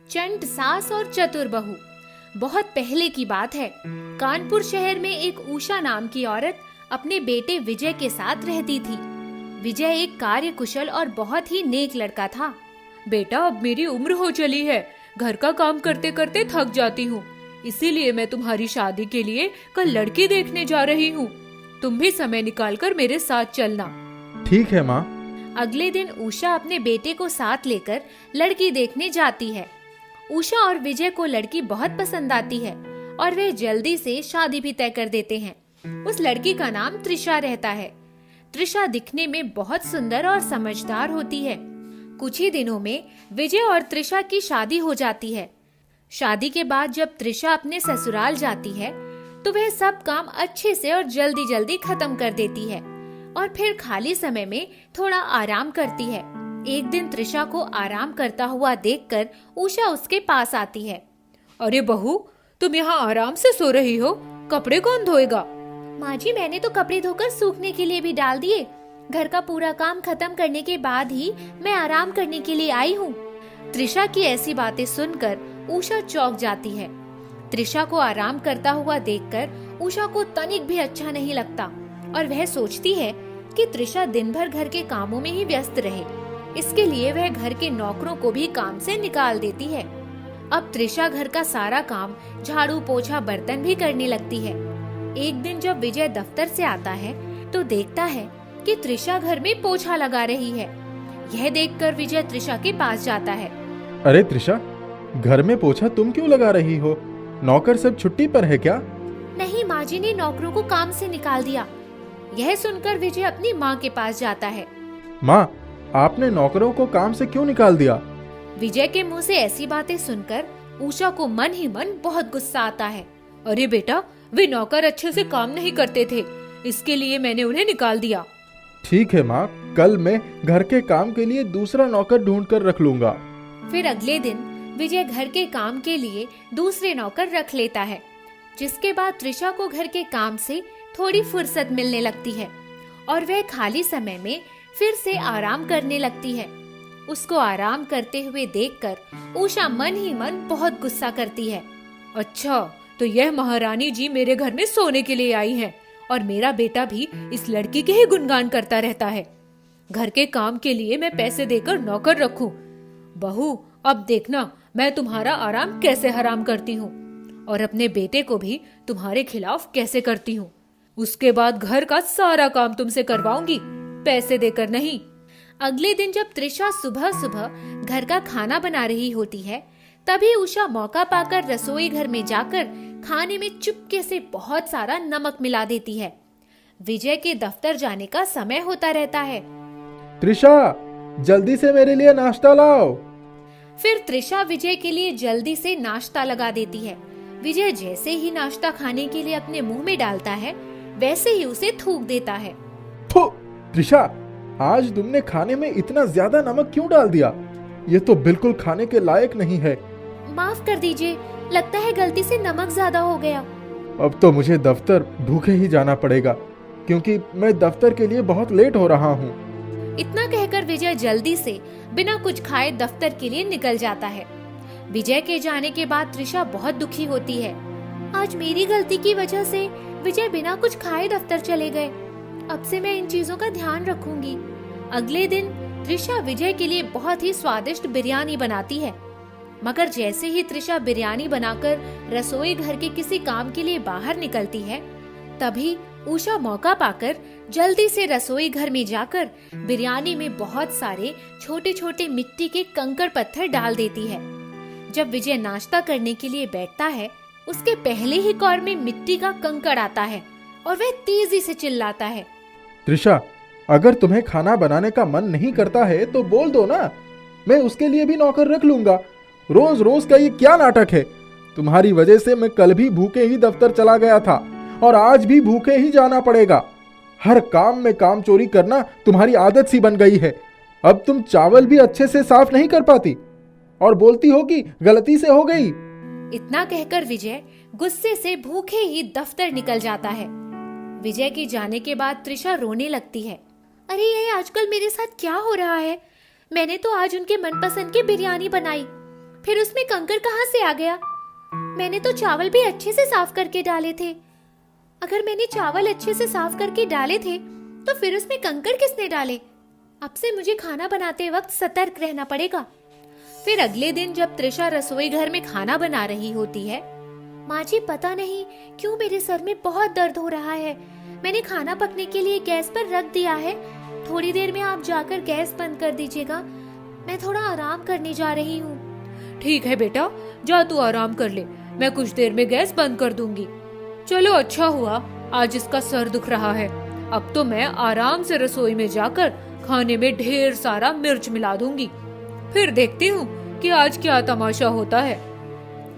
चंट सास और चतुर बहू। बहुत पहले की बात है। कानपुर शहर में एक उषा नाम की औरत अपने बेटे विजय के साथ रहती थी। विजय एक कार्यकुशल और बहुत ही नेक लड़का था। बेटा, अब मेरी उम्र हो चली है, घर का काम करते करते थक जाती हूँ, इसीलिए मैं तुम्हारी शादी के लिए कल लड़की देखने जा रही हूँ। तुम भी समय निकालकर मेरे साथ चलना। ठीक है माँ। अगले दिन उषा अपने बेटे को साथ लेकर लड़की देखने जाती है। उषा और विजय को लड़की बहुत पसंद आती है और वे जल्दी से शादी भी तय कर देते हैं। उस लड़की का नाम त्रिशा रहता है। त्रिशा दिखने में बहुत सुंदर और समझदार होती है। कुछ ही दिनों में विजय और त्रिशा की शादी हो जाती है। शादी के बाद जब त्रिशा अपने ससुराल जाती है तो वह सब काम अच्छे से और जल्दी जल्दी खत्म कर देती है और फिर खाली समय में थोड़ा आराम करती है। एक दिन त्रिशा को आराम करता हुआ देखकर उषा उसके पास आती है। अरे बहू, तुम यहाँ आराम से सो रही हो, कपड़े कौन धोएगा? माँ जी, मैंने तो कपड़े धोकर सूखने के लिए भी डाल दिए। घर का पूरा काम खत्म करने के बाद ही मैं आराम करने के लिए आई हूँ। त्रिशा की ऐसी बातें सुनकर उषा चौंक जाती है। त्रिशा को आराम करता हुआ देखकर उषा को तनिक भी अच्छा नहीं लगता और वह सोचती है कि त्रिशा दिन भर घर के कामों में ही व्यस्त रहे। इसके लिए वह घर के नौकरों को भी काम से निकाल देती है। अब त्रिशा घर का सारा काम, झाड़ू पोछा बर्तन भी करने लगती है। एक दिन जब विजय दफ्तर से आता है तो देखता है कि त्रिशा घर में पोछा लगा रही है। यह देखकर विजय त्रिशा के पास जाता है। अरे त्रिशा, घर में पोछा तुम क्यों लगा रही हो? नौकर सब छुट्टी पर है क्या? नहीं, माँ जी ने नौकरों को काम से निकाल दिया। यह सुनकर विजय अपनी माँ के पास जाता है। माँ, आपने नौकरों को काम से क्यों निकाल दिया? विजय के मुंह से ऐसी बातें सुनकर उषा को मन ही मन बहुत गुस्सा आता है। अरे बेटा, वे नौकर अच्छे से काम नहीं करते थे, इसके लिए मैंने उन्हें निकाल दिया। ठीक है माँ, कल मैं घर के काम के लिए दूसरा नौकर ढूंढ कर रख लूंगा। फिर अगले दिन विजय घर के काम के लिए दूसरे नौकर रख लेता है, जिसके बाद त्रिशा को घर के काम से थोड़ी फुर्सत मिलने लगती है और वह खाली समय में फिर से आराम करने लगती है। उसको आराम करते हुए देखकर उषा मन ही मन बहुत गुस्सा करती है। अच्छा, तो यह महारानी जी मेरे घर में सोने के लिए आई हैं और मेरा बेटा भी इस लड़की के ही गुणगान करता रहता है। घर के काम के लिए मैं पैसे देकर नौकर रखूं। बहू, अब देखना मैं तुम्हारा आराम कैसे हराम करती हूँ और अपने बेटे को भी तुम्हारे खिलाफ कैसे करती हूँ। उसके बाद घर का सारा काम तुमसे करवाऊंगी, पैसे देकर नहीं। अगले दिन जब त्रिशा सुबह सुबह घर का खाना बना रही होती है, तभी उषा मौका पाकर रसोई घर में जाकर खाने में चुपके से बहुत सारा नमक मिला देती है। विजय के दफ्तर जाने का समय होता रहता है। त्रिशा, जल्दी से मेरे लिए नाश्ता लाओ। फिर त्रिशा विजय के लिए जल्दी से नाश्ता लगा देती है। विजय जैसे ही नाश्ता खाने के लिए अपने मुंह में डालता है, वैसे ही उसे थूक देता है। त्रिशा, आज तुमने खाने में इतना ज्यादा नमक क्यों डाल दिया? ये तो बिल्कुल खाने के लायक नहीं है। माफ कर दीजिए, लगता है गलती से नमक ज्यादा हो गया। अब तो मुझे दफ्तर भूखे ही जाना पड़ेगा, क्योंकि मैं दफ्तर के लिए बहुत लेट हो रहा हूँ। इतना कहकर विजय जल्दी से बिना कुछ खाए दफ्तर के लिए निकल जाता है। विजय के जाने के बाद त्रिशा बहुत दुखी होती है। आज मेरी गलती की वजह से विजय बिना कुछ खाए दफ्तर चले गए। अब से मैं इन चीजों का ध्यान रखूंगी। अगले दिन त्रिशा विजय के लिए बहुत ही स्वादिष्ट बिरयानी बनाती है, मगर जैसे ही त्रिशा बिरयानी बनाकर रसोई घर के किसी काम के लिए बाहर निकलती है, तभी उषा मौका पाकर जल्दी से रसोई घर में जाकर बिरयानी में बहुत सारे छोटे छोटे मिट्टी के कंकड़ पत्थर डाल देती है। जब विजय नाश्ता करने के लिए बैठता है, उसके पहले ही कौर में मिट्टी का कंकड़ आता है और वह तेजी से चिल्लाता है। त्रिशा, अगर तुम्हें खाना बनाने का मन नहीं करता है तो बोल दो ना, मैं उसके लिए भी नौकर रख लूंगा। रोज रोज का ये क्या नाटक है? तुम्हारी वजह से मैं कल भी भूखे ही दफ्तर चला गया था और आज भी भूखे ही जाना पड़ेगा। हर काम में काम चोरी करना तुम्हारी आदत सी बन गई है। अब तुम चावल भी अच्छे से साफ नहीं कर पाती और बोलती हो कि गलती से हो गई। इतना कहकर विजय गुस्से से भूखे ही दफ्तर निकल जाता है। विजय के जाने के बाद त्रिशा रोने लगती है। अरे, ये आजकल मेरे साथ क्या हो रहा है? मैंने तो आज उनके मनपसंद की बिरयानी बनाई, फिर उसमें कंकड़ कहाँ से आ गया? मैंने तो चावल भी अच्छे से साफ करके डाले थे। अगर मैंने चावल अच्छे से साफ करके डाले थे तो फिर उसमें कंकड़ किसने डाले? अब से मुझे खाना बनाते वक्त सतर्क रहना पड़ेगा। फिर अगले दिन जब त्रिशा रसोई घर में खाना बना रही होती है, माँ जी पता नहीं क्यों मेरे सर में बहुत दर्द हो रहा है। मैंने खाना पकने के लिए गैस पर रख दिया है। थोड़ी देर में आप जाकर गैस बंद कर दीजिएगा। मैं थोड़ा आराम करने जा रही हूँ। ठीक है बेटा, जा तू आराम कर ले, मैं कुछ देर में गैस बंद कर दूंगी। चलो अच्छा हुआ आज इसका सर दुख रहा है। अब तो मैं आराम से रसोई में जाकर खाने में ढेर सारा मिर्च मिला दूंगी। फिर देखती हूँ कि आज क्या तमाशा होता है।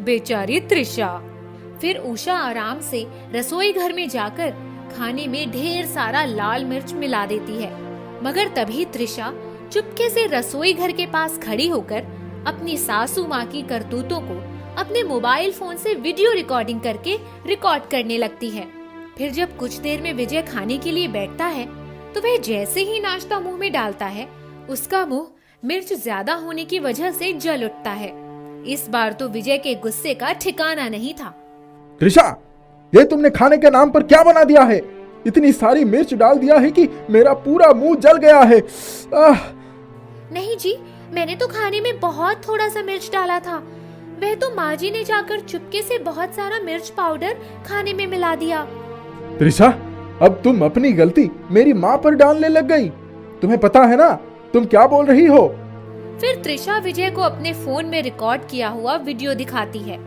बेचारी त्रिशा। फिर उषा आराम से रसोई घर में जाकर खाने में ढेर सारा लाल मिर्च मिला देती है। मगर तभी त्रिशा चुपके से रसोई घर के पास खड़ी होकर अपनी सासू माँ की करतूतों को अपने मोबाइल फोन से वीडियो रिकॉर्डिंग करके रिकॉर्ड करने लगती है। फिर जब कुछ देर में विजय खाने के लिए बैठता है तो वह जैसे ही नाश्ता मुंह में डालता है, उसका मुंह मिर्च ज्यादा होने की वजह से जल उठता है। इस बार तो विजय के गुस्से का ठिकाना नहीं था। त्रिशा, ये तुमने खाने के नाम पर क्या बना दिया है? इतनी सारी मिर्च डाल दिया है कि मेरा पूरा मुंह जल गया है। नहीं जी, मैंने तो खाने में बहुत थोड़ा सा मिर्च डाला था। वह तो माँ जी ने जाकर चुपके से बहुत सारा मिर्च पाउडर खाने में मिला दिया। त्रिशा, अब तुम अपनी गलती मेरी माँ पर डालने लग गई। तुम्हें पता है ना तुम क्या बोल रही हो? फिर त्रिशा विजय को अपने फोन में रिकॉर्ड किया हुआ वीडियो दिखाती है।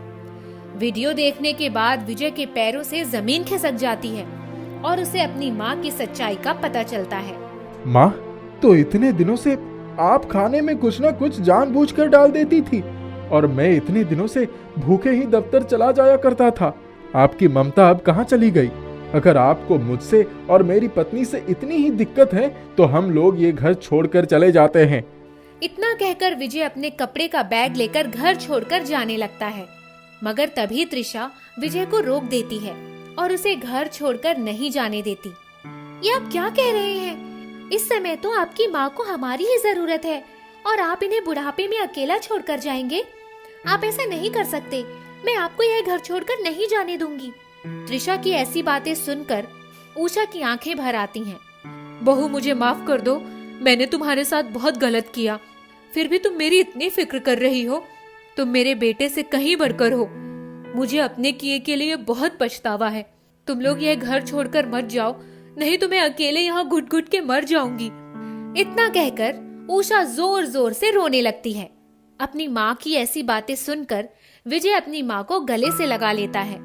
वीडियो देखने के बाद विजय के पैरों से जमीन खिसक जाती है और उसे अपनी माँ की सच्चाई का पता चलता है। माँ, तो इतने दिनों से आप खाने में कुछ न कुछ जानबूझकर डाल देती थी और मैं इतने दिनों से भूखे ही दफ्तर चला जाया करता था। आपकी ममता अब कहाँ चली गई? अगर आपको मुझसे और मेरी पत्नी से इतनी ही दिक्कत है तो हम लोग ये घर छोड़कर चले जाते हैं। इतना कहकर विजय अपने कपड़े का बैग लेकर घर छोड़कर जाने लगता है। मगर तभी त्रिशा विजय को रोक देती है और उसे घर छोड़कर नहीं जाने देती। ये आप क्या कह रहे हैं? इस समय तो आपकी माँ को हमारी ही जरूरत है और आप इन्हें बुढ़ापे में अकेला छोड़कर जाएंगे? आप ऐसा नहीं कर सकते। मैं आपको यह घर छोड़कर नहीं जाने दूंगी। त्रिशा की ऐसी बातें सुनकर उषा की आंखें भर आती हैं। बहू, मुझे माफ कर दो, मैंने तुम्हारे साथ बहुत गलत किया। फिर भी तुम मेरी इतनी फिक्र कर रही हो। तुम मेरे बेटे से कहीं बढ़कर हो। मुझे अपने किए के लिए बहुत पछतावा है। तुम लोग यह घर छोड़कर मत जाओ, नहीं तो मैं अकेले यहाँ घुट घुट के मर जाऊंगी। इतना कहकर उषा जोर जोर से रोने लगती है। अपनी माँ की ऐसी बातें सुनकर विजय अपनी माँ को गले से लगा लेता है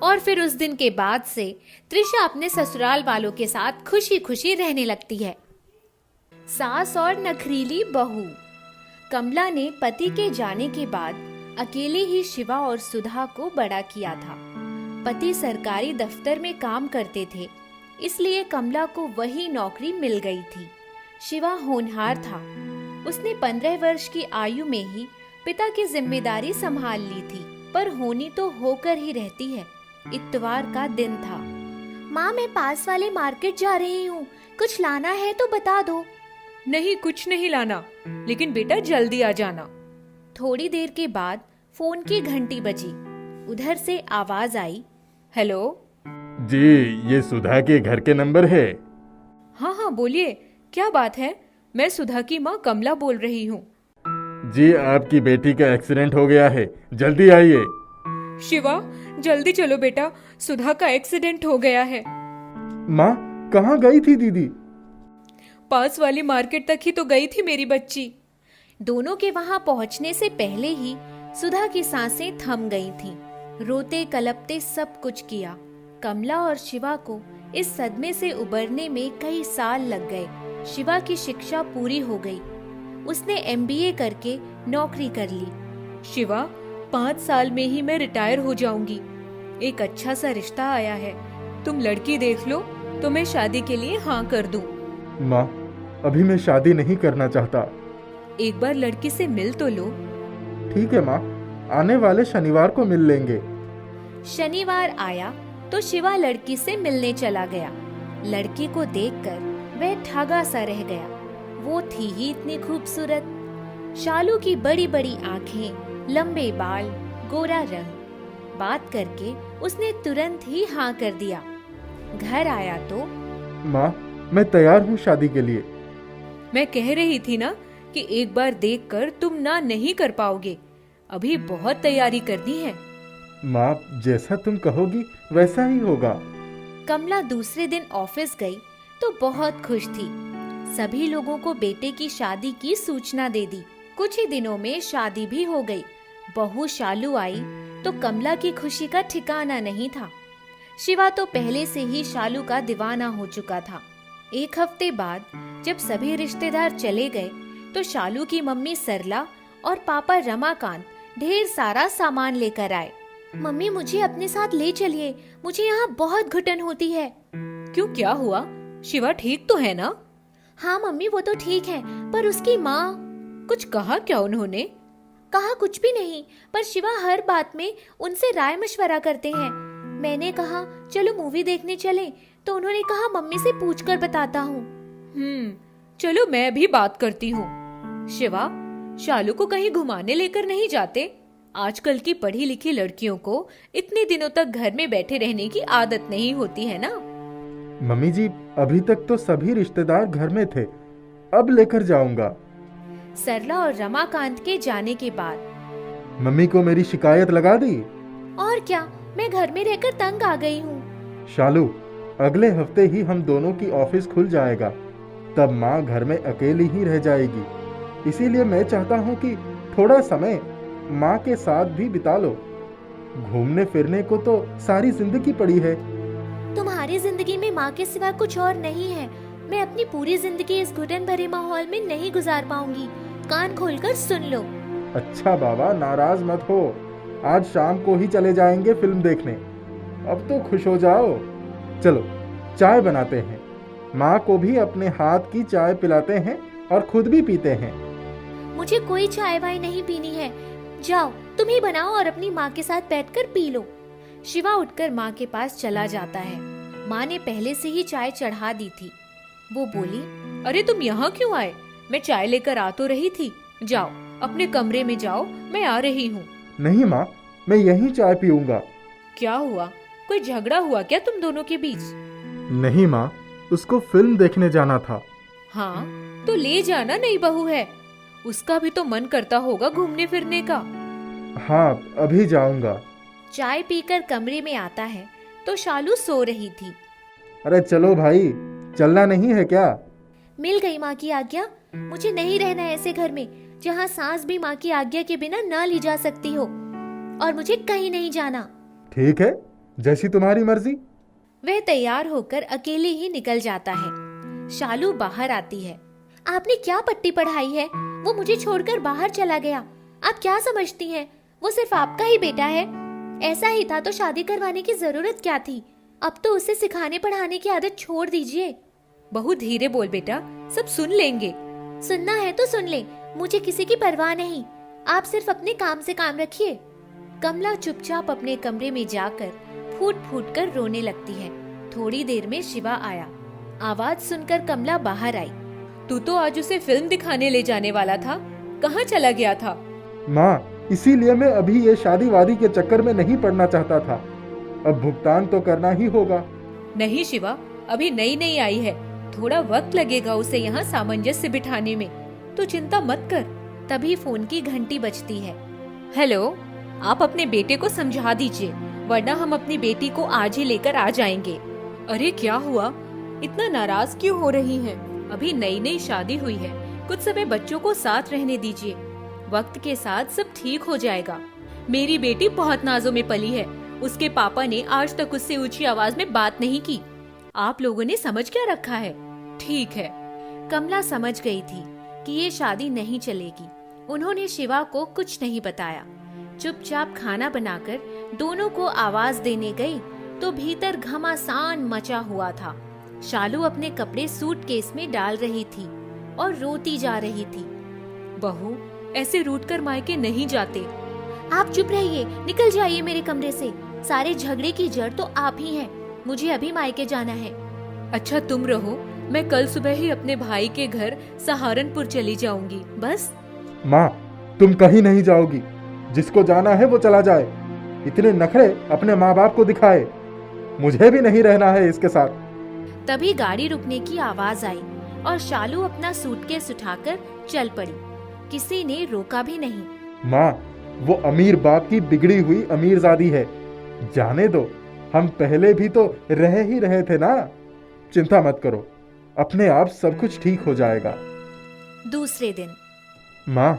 और फिर उस दिन के बाद से त्रिशा अपने ससुराल वालों के साथ खुशी खुशी रहने लगती है। सास और नखरीली बहू। कमला ने पति के जाने के बाद अकेले ही शिवा और सुधा को बड़ा किया था। पति सरकारी दफ्तर में काम करते थे, इसलिए कमला को वही नौकरी मिल गई थी। शिवा होनहार था। उसने 15 वर्ष की आयु में ही पिता की जिम्मेदारी संभाल ली थी, पर होनी तो होकर ही रहती है। इतवार का दिन था। माँ, मैं पास वाले मार्केट जा रही हूँ, कुछ लाना है तो बता दो। नहीं, कुछ नहीं लाना, लेकिन बेटा जल्दी आ जाना। थोड़ी देर के बाद फोन की घंटी बजी। उधर से आवाज आई, हेलो जी, ये सुधा के घर के नंबर है? हाँ हाँ बोलिए, क्या बात है? मैं सुधा की माँ कमला बोल रही हूँ। जी, आपकी बेटी का एक्सीडेंट हो गया है, जल्दी आइए। शिवा, जल्दी चलो बेटा, सुधा का एक्सीडेंट हो गया है। माँ, कहाँ गई थी दीदी? पास वाली मार्केट तक ही तो गई थी मेरी बच्ची। दोनों के वहां पहुंचने से पहले ही सुधा की सांसें थम गई थीं। रोते कलपते सब कुछ किया। कमला और शिवा को इस सदमे से उबरने में कई साल लग गए। शिवा की शिक्षा पूरी हो गई। उसने MBA करके नौकरी कर ली। शिवा, 5 साल में ही मैं रिटायर हो जाऊंगी। एक अच्छा सा रिश्ता आया है, तुम लड़की देख लो तो मैं शादी के लिए हाँ कर दूं। माँ, अभी मैं शादी नहीं करना चाहता। एक बार लड़की से मिल तो लो। ठीक है माँ, आने वाले शनिवार को मिल लेंगे। शनिवार आया तो शिवा लड़की से मिलने चला गया। लड़की को देखकर वह ठगा सा रह गया। वो थी ही इतनी खूबसूरत। शालू की बड़ी बड़ी आंखें, लंबे बाल, गोरा रंग। बात करके उसने तुरंत ही हाँ कर दिया। घर आया तो माँ, मैं तैयार हूँ शादी के लिए। मैं कह रही थी ना कि एक बार देखकर तुम ना नहीं कर पाओगे। अभी बहुत तैयारी करनी है। माँ, जैसा तुम कहोगी वैसा ही होगा। कमला दूसरे दिन ऑफिस गई तो बहुत खुश थी। सभी लोगों को बेटे की शादी की सूचना दे दी। कुछ ही दिनों में शादी भी हो गई। बहू शालू आई तो कमला की खुशी का ठिकाना नहीं था। शिवा तो पहले से ही शालू का दीवाना हो चुका था। एक हफ्ते बाद जब सभी रिश्तेदार चले गए तो शालू की मम्मी सरला और पापा रमाकांत ढेर सारा सामान लेकर आए। मम्मी, मुझे अपने साथ ले चलिए, मुझे यहाँ बहुत घुटन होती है। क्यों, क्या हुआ? शिवा ठीक तो है ना? हाँ मम्मी, वो तो ठीक है, पर उसकी माँ। कुछ कहा क्या उन्होंने? कहा कुछ भी नहीं, पर शिवा हर बात में उनसे राय मशवरा करते हैं। मैंने कहा चलो मूवी देखने चलें, तो उन्होंने कहा मम्मी से पूछकर बताता हूँ। चलो मैं भी बात करती हूँ। शिवा, शालू को कहीं घुमाने लेकर नहीं जाते? आजकल की पढ़ी लिखी लड़कियों को इतने दिनों तक घर में बैठे रहने की आदत नहीं होती है ना। मम्मी जी, अभी तक तो सभी रिश्तेदार घर में थे, अब लेकर जाऊंगा। सरला और रमाकांत के जाने के बाद मम्मी को मेरी शिकायत लगा दी। और क्या, मैं घर में रहकर तंग आ गई हूँ। शालू, अगले हफ्ते ही हम दोनों की ऑफिस खुल जाएगा, तब माँ घर में अकेली ही रह जाएगी। इसीलिए मैं चाहता हूँ कि थोड़ा समय माँ के साथ भी बिता लो। घूमने फिरने को तो सारी जिंदगी पड़ी है। तुम्हारी जिंदगी में माँ के सिवा कुछ और नहीं है। मैं अपनी पूरी जिंदगी इस घुटन भरे माहौल में नहीं गुजार पाऊंगी। कान खोलकर सुन लो। अच्छा बाबा, नाराज मत हो। आज शाम को ही चले जाएंगे फिल्म देखने। अब तो खुश हो जाओ। चलो चाय बनाते हैं, माँ को भी अपने हाथ की चाय पिलाते हैं और खुद भी पीते हैं। मुझे कोई चाय वाय नहीं पीनी है। जाओ, तुम ही बनाओ और अपनी माँ के साथ बैठकर पी लो। शिवा उठकर माँ के पास चला जाता है। माँ ने पहले से ही चाय चढ़ा दी थी। वो बोली, अरे तुम यहाँ क्यों आए? मैं चाय लेकर आ तो रही थी। जाओ अपने कमरे में जाओ, मैं आ रही हूँ। नहीं माँ, मैं यहीं चाय पीऊंगा। क्या हुआ? कोई झगड़ा हुआ क्या तुम दोनों के बीच? नहीं माँ, उसको फिल्म देखने जाना था। हाँ तो ले जाना, नई बहू है, उसका भी तो मन करता होगा घूमने फिरने का। हाँ, अभी जाऊंगा। चाय पीकर कमरे में आता है तो शालू सो रही थी। अरे चलो भाई, चलना नहीं है क्या? मिल गई माँ की आज्ञा। मुझे नहीं रहना है ऐसे घर में जहाँ सांस भी माँ की आज्ञा के बिना न ली जा सकती हो, और मुझे कहीं नहीं जाना। ठीक है, जैसी तुम्हारी मर्जी। वह तैयार होकर अकेले ही निकल जाता है। शालू बाहर आती है। आपने क्या पट्टी पढ़ाई है? वो मुझे छोड़कर बाहर चला गया। आप क्या समझती हैं? वो सिर्फ आपका ही बेटा है। ऐसा ही था तो शादी करवाने की जरूरत क्या थी? अब तो उसे सिखाने पढ़ाने की आदत छोड़ दीजिए। बहुत धीरे बोल बेटा, सब सुन लेंगे। सुनना है तो सुन ले, मुझे किसी की परवाह नहीं। आप सिर्फ अपने काम से काम रखिए। कमला चुपचाप अपने कमरे में जाकर फूट फूट कर रोने लगती है। थोड़ी देर में शिवा आया। आवाज सुनकर कमला बाहर आई। तू तो आज उसे फिल्म दिखाने ले जाने वाला था, कहाँ चला गया था? माँ, इसीलिए मैं अभी ये शादी वादी के चक्कर में नहीं पड़ना चाहता था। अब भुगतान तो करना ही होगा। नहीं शिवा, अभी नई नई आई है, थोड़ा वक्त लगेगा उसे यहाँ सामंजस्य बिठाने में। तू चिंता मत कर। तभी फोन की घंटी बजती है। हेलो, आप अपने बेटे को समझा दीजिए, वरना हम अपनी बेटी को आज ही लेकर आ जाएंगे। अरे क्या हुआ? इतना नाराज क्यों हो रही हैं? अभी नई नई शादी हुई है, कुछ समय बच्चों को साथ रहने दीजिए। वक्त के साथ सब ठीक हो जाएगा। मेरी बेटी बहुत नाजों में पली है। उसके पापा ने आज तक उससे ऊंची आवाज में बात नहीं की। आप लोगों ने समझ क्या रखा है? ठीक है। कमला समझ गई थी कि ये शादी नहीं चलेगी। उन्होंने शिवा को कुछ नहीं बताया। चुपचाप खाना बनाकर दोनों को आवाज देने गई तो भीतर घमासान मचा हुआ था। शालू अपने कपड़े सूटकेस में डाल रही थी और रोती जा रही थी। बहू, ऐसे रूठकर मायके नहीं जाते। आप चुप रहिए, निकल जाइए मेरे कमरे से। सारे झगड़े की जड़ तो आप ही हैं। मुझे अभी मायके जाना है। अच्छा तुम रहो, मैं कल सुबह ही अपने भाई के घर सहारनपुर चली जाऊंगी। बस। माँ, तुम कहीं नहीं जाओगी। जिसको जाना है वो चला जाए। इतने नखरे अपने माँ बाप को दिखाए। मुझे भी नहीं रहना है इसके साथ। तभी गाड़ी रुकने की आवाज आई और शालू अपना सूटकेस उठाकर चल पड़ी। किसी ने रोका भी नहीं। माँ, वो अमीर बाप की बिगड़ी हुई अमीरजादी है। जाने दो, हम पहले भी तो रह ही रहे थे ना। चिंता मत करो, अपने आप सब कुछ ठीक हो जाएगा। दूसरे दिन माँ,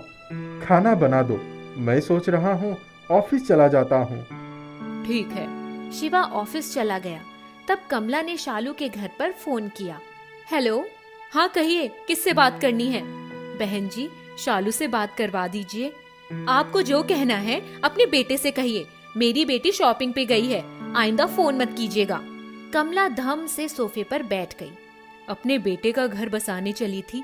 खाना बना दो। मैं सोच रहा हूँ ऑफिस चला जाता हूँ। ठीक है। शिवा ऑफिस चला गया। तब कमला ने शालू के घर पर फोन किया। हेलो, हाँ कहिए, किससे बात करनी है? बहन जी, शालू से बात करवा दीजिए। आपको जो कहना है अपने बेटे से कहिए। मेरी बेटी शॉपिंग पे गई है, आइंदा फोन मत कीजिएगा। कमला धम से सोफे पर बैठ गई। अपने बेटे का घर बसाने चली थी,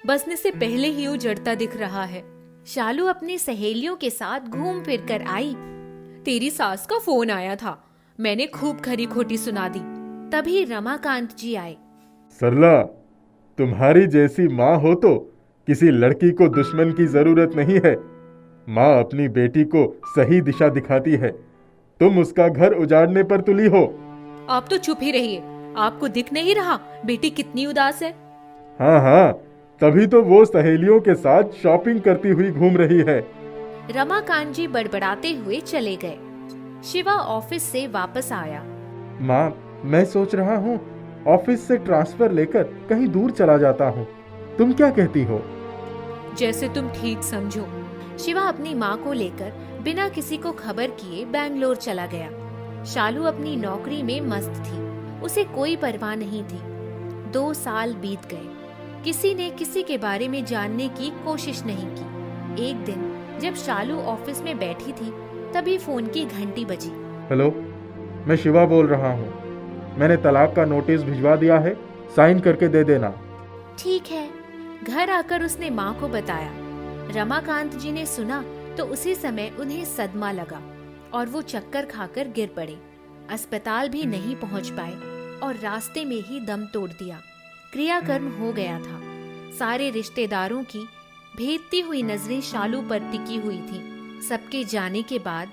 बसने से पहले ही उजड़ता दिख रहा है। शालू अपनी सहेलियों के साथ घूम फिर कर आई। तेरी सास का फोन आया था, मैंने खूब खरी खोटी सुना दी। तभी रमाकांत जी आए। सरला, तुम्हारी जैसी माँ हो तो किसी लड़की को दुश्मन की जरूरत नहीं है। माँ अपनी बेटी को सही दिशा दिखाती है, तुम उसका घर उजाड़ने पर तुली हो। आप तो चुप ही रहिए। आपको दिख नहीं रहा बेटी कितनी उदास है? हाँ हाँ, तभी तो वो सहेलियों के साथ शॉपिंग करती हुई घूम रही है। रमाकांत जी बड़बड़ाते हुए चले गए। शिवा ऑफिस से वापस आया। माँ, मैं सोच रहा हूँ ऑफिस से ट्रांसफर लेकर कहीं दूर चला जाता हूँ। तुम क्या कहती हो? जैसे तुम ठीक समझो। शिवा अपनी माँ को लेकर बिना किसी को खबर किए बैंगलोर चला गया। शालू अपनी नौकरी में मस्त थी, उसे कोई परवाह नहीं थी। 2 साल बीत गए, किसी ने किसी के बारे में जानने की कोशिश नहीं की। एक दिन जब शालू ऑफिस में बैठी थी, तभी फोन की घंटी बजी। हेलो, मैं शिवा बोल रहा हूँ। मैंने तलाक का नोटिस भिजवा दिया है, साइन करके दे देना। ठीक है। घर आकर उसने माँ को बताया। रमाकांत जी ने सुना तो उसी समय उन्हें सदमा लगा और वो चक्कर खाकर गिर पड़े। अस्पताल भी नहीं पहुंच पाए और रास्ते में ही दम तोड़ दिया। क्रियाकर्म हो गया था। सारे रिश्तेदारों की भेदती हुई नजरें शालू पर टिकी हुई थी। सबके जाने के बाद,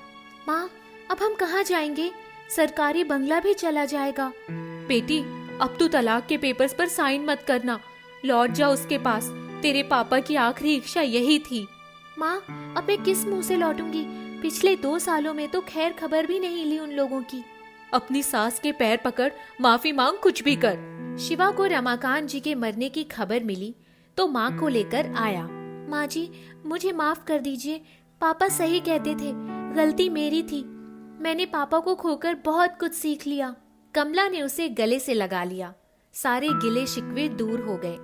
माँ, अब हम कहाँ जाएंगे? सरकारी बंगला भी चला जाएगा। बेटी, अब तू तलाक के पेपर्स पर साइन मत करना। लौट जा उसके पास। तेरे पापा की आखिरी इच्छा यही थी। माँ, अब मैं किस मुंह से लौटूंगी? पिछले 2 सालों में तो खैर खबर भी नहीं ली उन लोगों की। अपनी सास के पैर पकड़, माफी मांग, कुछ भी कर। शिवा को रमाकांत जी के मरने की खबर मिली तो माँ को लेकर आया। माँ जी, मुझे माफ कर दीजिए। पापा सही कहते थे, गलती मेरी थी। मैंने पापा को खोकर बहुत कुछ सीख लिया। कमला ने उसे गले से लगा लिया। सारे गिले शिकवे दूर हो गए।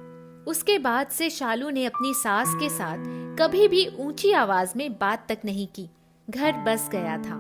उसके बाद से शालू ने अपनी सास के साथ कभी भी ऊंची आवाज में बात तक नहीं की। घर बस गया था।